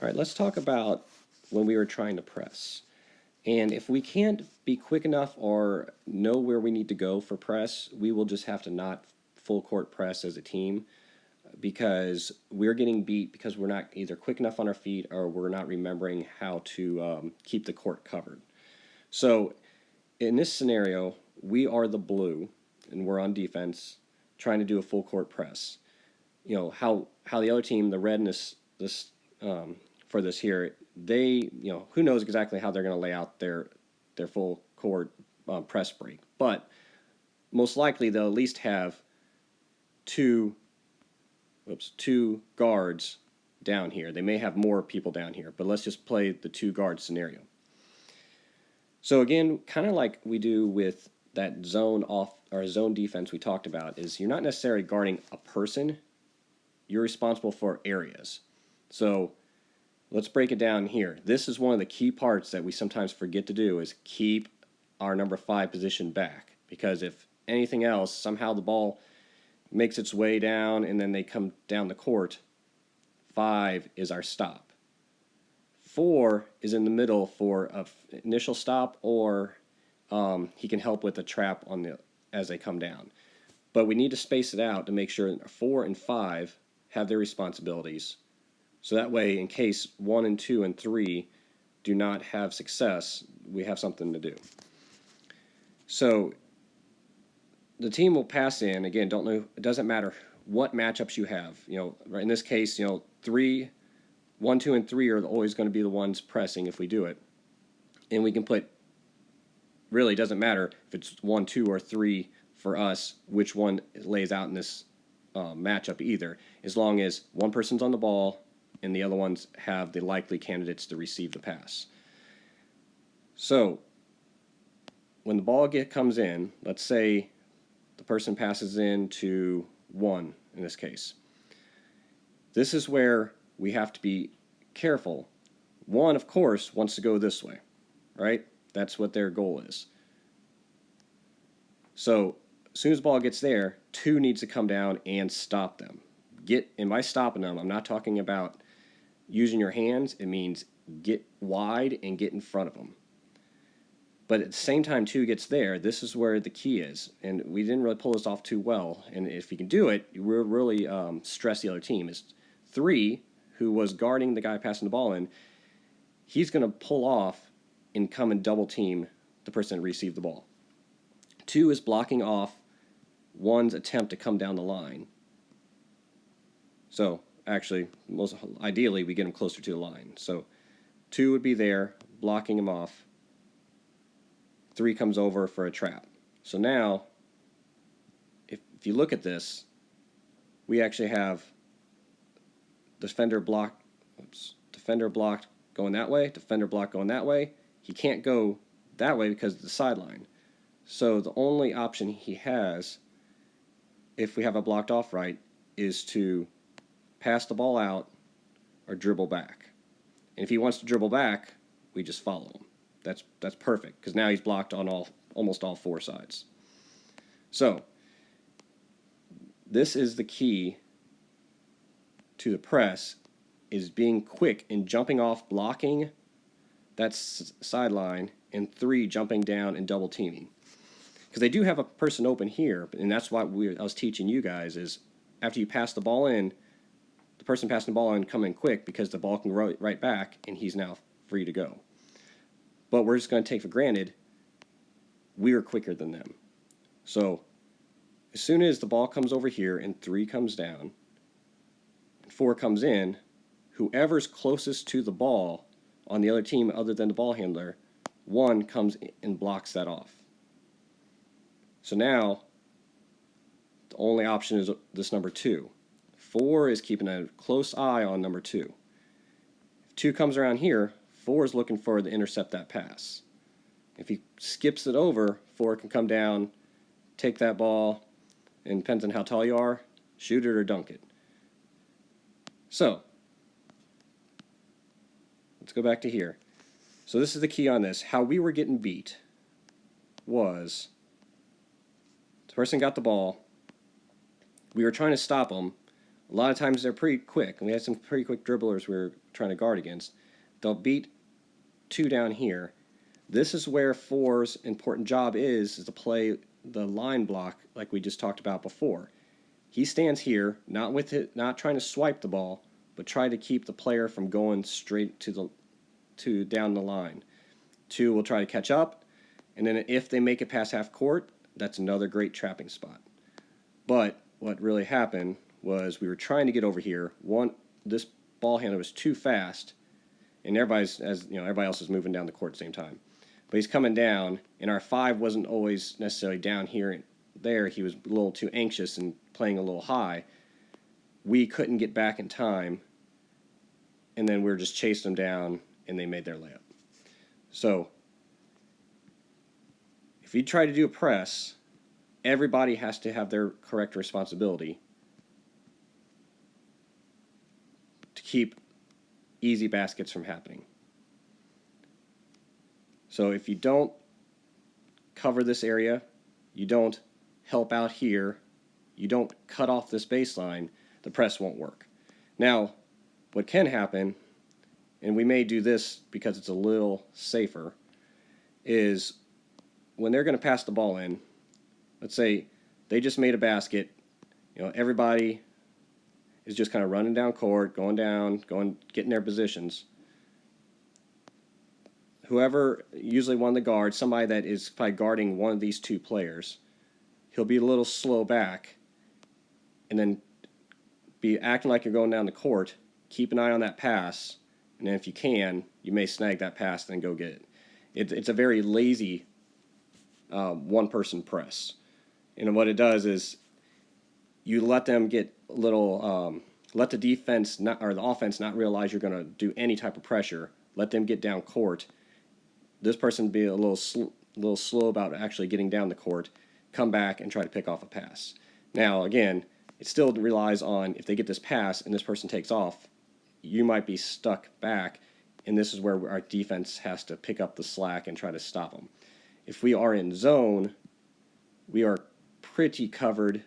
All right, let's talk about when we were trying to press. And if we can't be quick enough or know where we need to go for press, we will just have to not full court press as a team because we're getting beat because we're not either quick enough on our feet or we're not remembering how to keep the court covered. So in this scenario, we are the blue and we're on defense trying to do a full court press. You know how the other team, the red in this for this here, they who knows exactly how they're going to lay out their full court press break, but most likely they'll at least have two guards down here. They may have more people down here, but let's just play the two guard scenario. So again, kind of like we do with that zone off or zone defense we talked about, is you're not necessarily guarding a person, you're responsible for areas. So let's break it down here. This is one of the key parts that we sometimes forget to do, is keep our number 5 position back, because if anything else, somehow the ball makes its way down and then they come down the court, 5 is our stop. 4 is in the middle for an initial stop, or he can help with a trap as they come down. But we need to space it out to make sure 4 and 5 have their responsibilities. So that way, in case 1 and 2 and 3 do not have success, we have something to do. So the team will pass in. Again, don't know. It doesn't matter what matchups you have. In this case, 1, 2, and 3 are always going to be the ones pressing if we do it. And we can put, really doesn't matter if it's 1, 2, or 3 for us, which one lays out in this matchup either, as long as one person's on the ball and the other ones have the likely candidates to receive the pass. So when the ball comes in, let's say the person passes in to 1 in this case. This is where we have to be careful. 1, of course, wants to go this way, right? That's what their goal is. So as soon as the ball gets there, 2 needs to come down and stop them. And by stopping them, I'm not talking about using your hands. It means get wide and get in front of them. But at the same time 2 gets there, this is where the key is. And we didn't really pull this off too well. And if you can do it, we'll really stress the other team. Is 3, who was guarding the guy passing the ball in, he's going to pull off and come and double team the person that received the ball. 2 is blocking off 1's attempt to come down the line. So actually, most ideally, we get him closer to the line. So 2 would be there, blocking him off. 3 comes over for a trap. So now, if you look at this, we actually have defender blocked going that way, defender blocked going that way. He can't go that way because of the sideline. So the only option he has, if we have a blocked off right, is to pass the ball out or dribble back. And if he wants to dribble back, we just follow him. That's perfect, because now he's blocked on almost all 4 sides. So this is the key to the press, is being quick and jumping off, blocking that sideline, and 3 jumping down and double teaming. Because they do have a person open here, and that's why I was teaching you guys, is after you pass the ball in, the person passing the ball in come in quick, because the ball can go right back and he's now free to go. But we're just going to take for granted we are quicker than them. So as soon as the ball comes over here and 3 comes down and 4 comes in, whoever's closest to the ball on the other team other than the ball handler, 1 comes and blocks that off. So now the only option is this number 2. 4 is keeping a close eye on number 2. If 2 comes around here, 4 is looking for to intercept that pass. If he skips it over, 4 can come down, take that ball, and depends on how tall you are, shoot it or dunk it. So let's go back to here. So this is the key on this. How we were getting beat was the person got the ball. We were trying to stop them. A lot of times they're pretty quick, and we had some pretty quick dribblers we were trying to guard against. They'll beat 2 down here. This is where 4's important job is to play the line block like we just talked about before. He stands here, not trying to swipe the ball, but try to keep the player from going straight to down the line. 2 will try to catch up, and then if they make it past half court, that's another great trapping spot. But what really happened was we were trying to get over here. This ball handler was too fast, and everybody else is moving down the court at the same time. But he's coming down, and our 5 wasn't always necessarily down here and there. He was a little too anxious and playing a little high. We couldn't get back in time, and then we were just chasing them down, and they made their layup. So if you try to do a press, everybody has to have their correct responsibility to keep easy baskets from happening. So if you don't cover this area, you don't help out here, you don't cut off this baseline, the press won't work. Now, what can happen, and we may do this because it's a little safer, is when they're going to pass the ball in, let's say they just made a basket, everybody is just kind of running down court, getting their positions. Whoever, usually one of the guards, somebody that is probably guarding one of these 2 players, he'll be a little slow back and then be acting like you're going down the court. Keep an eye on that pass, and then if you can, you may snag that pass and then go get it. It's a very lazy one-person press. And what it does is you let them get a little, let the defense or the offense not realize you're going to do any type of pressure. Let them get down court. This person be a little slow about actually getting down the court, come back and try to pick off a pass. Now, again, it still relies on if they get this pass and this person takes off, you might be stuck back, and this is where our defense has to pick up the slack and try to stop them. If we are in zone, we are pretty covered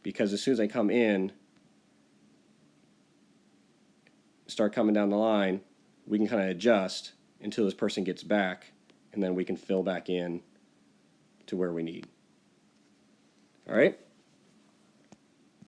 because as soon as they come in, start coming down the line, we can kind of adjust until this person gets back, and then we can fill back in to where we need. All right?